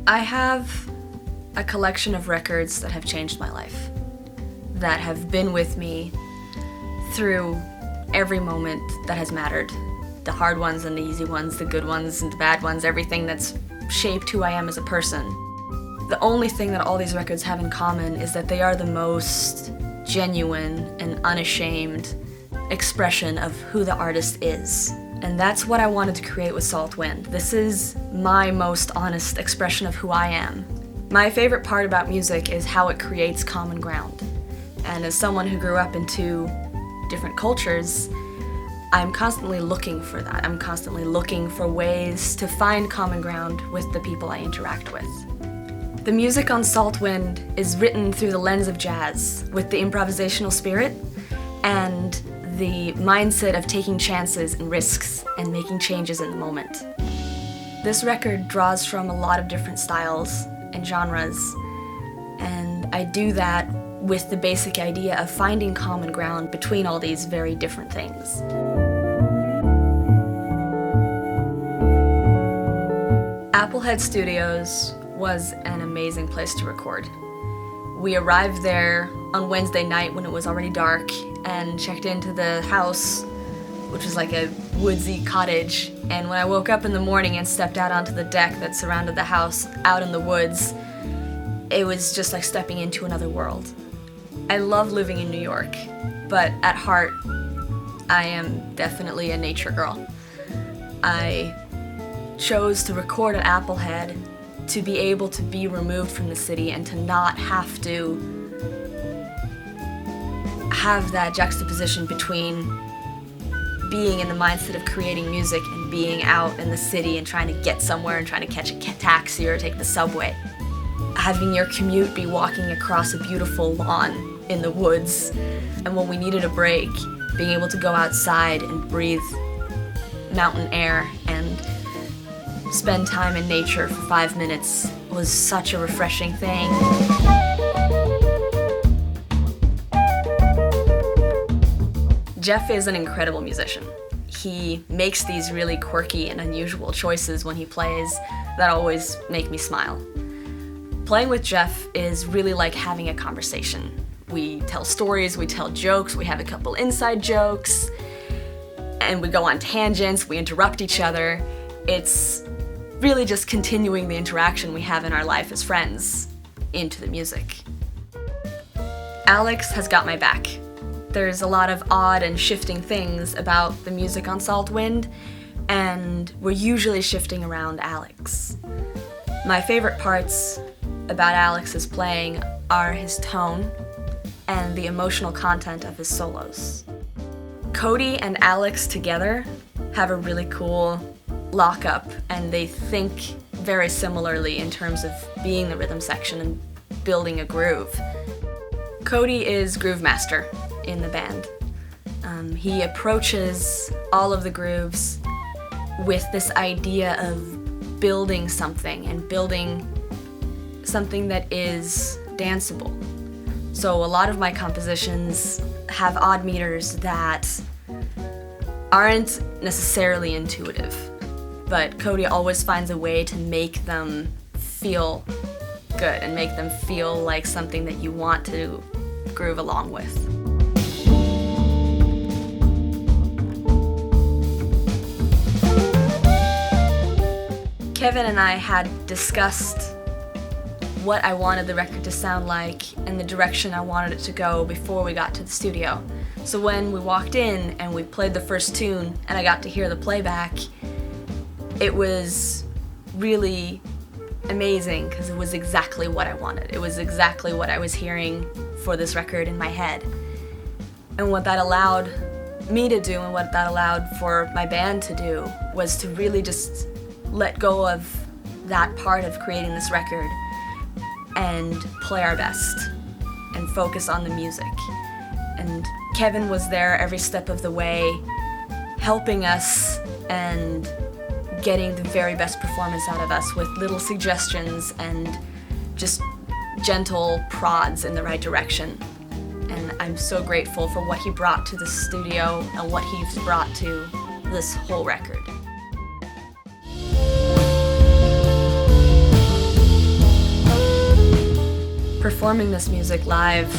I have a collection of records that have changed my life, that have been with me through every moment that has mattered. The hard ones and the easy ones, the good ones and the bad ones, everything that's shaped who I am as a person. The only thing that all these records have in common is that they are the most genuine and unashamed expression of who the artist is. And that's what I wanted to create with Saltwind. This is my most honest expression of who I am. My favorite part about music is how it creates common ground. And as someone who grew up in two different cultures, I'm constantly looking for that. I'm constantly looking for ways to find common ground with the people I interact with. The music on Saltwind is written through the lens of jazz, with the improvisational spirit and the mindset of taking chances and risks and making changes in the moment. This record draws from a lot of different styles and genres, and I do that with the basic idea of finding common ground between all these very different things. Applehead Studios was an amazing place to record. We arrived there on Wednesday night when it was already dark and checked into the house, which was like a woodsy cottage. And when I woke up in the morning and stepped out onto the deck that surrounded the house out in the woods, it was just like stepping into another world. I love living in New York, but at heart, I am definitely a nature girl. I chose to record at Applehead to be able to be removed from the city and to not have to have that juxtaposition between being in the mindset of creating music and being out in the city and trying to get somewhere and trying to catch a taxi or take the subway. Having your commute be walking across a beautiful lawn in the woods, and when we needed a break, being able to go outside and breathe mountain air and spend time in nature for 5 minutes was such a refreshing thing. Jeff is an incredible musician. He makes these really quirky and unusual choices when he plays that always make me smile. Playing with Jeff is really like having a conversation. We tell stories, we tell jokes, we have a couple inside jokes, and we go on tangents, we interrupt each other. It's really just continuing the interaction we have in our life as friends into the music. Alex has got my back. There's a lot of odd and shifting things about the music on Saltwind, and we're usually shifting around Alex. My favorite parts about Alex's playing are his tone and the emotional content of his solos. Cody and Alex together have a really cool lockup, and they think very similarly in terms of being the rhythm section and building a groove. Cody is groove master in the band. He approaches all of the grooves with this idea of building something and building something that is danceable. So a lot of my compositions have odd meters that aren't necessarily intuitive, but Cody always finds a way to make them feel good and make them feel like something that you want to groove along with. Kevin and I had discussed what I wanted the record to sound like and the direction I wanted it to go before we got to the studio. So when we walked in and we played the first tune and I got to hear the playback, it was really amazing because it was exactly what I wanted. It was exactly what I was hearing for this record in my head. And what that allowed me to do and what that allowed for my band to do was to really just let go of that part of creating this record and play our best and focus on the music. And Kevin was there every step of the way, helping us and getting the very best performance out of us with little suggestions and just gentle prods in the right direction. And I'm so grateful for what he brought to the studio and what he's brought to this whole record. performing this music live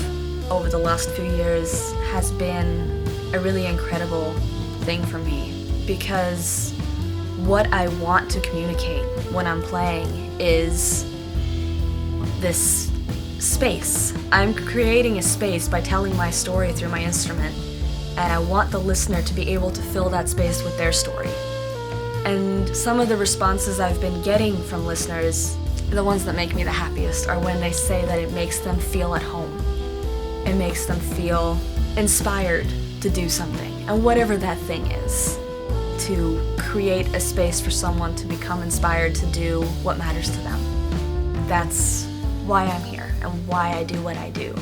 over the last few years has been a really incredible thing for me, because what I want to communicate when I'm playing is this space. I'm creating a space by telling my story through my instrument, and I want the listener to be able to fill that space with their story. And some of the responses I've been getting from listeners, the ones that make me the happiest, are when they say that it makes them feel at home. It makes them feel inspired to do something, and whatever that thing is, to create a space for someone to become inspired to do what matters to them. That's why I'm here and why I do what I do.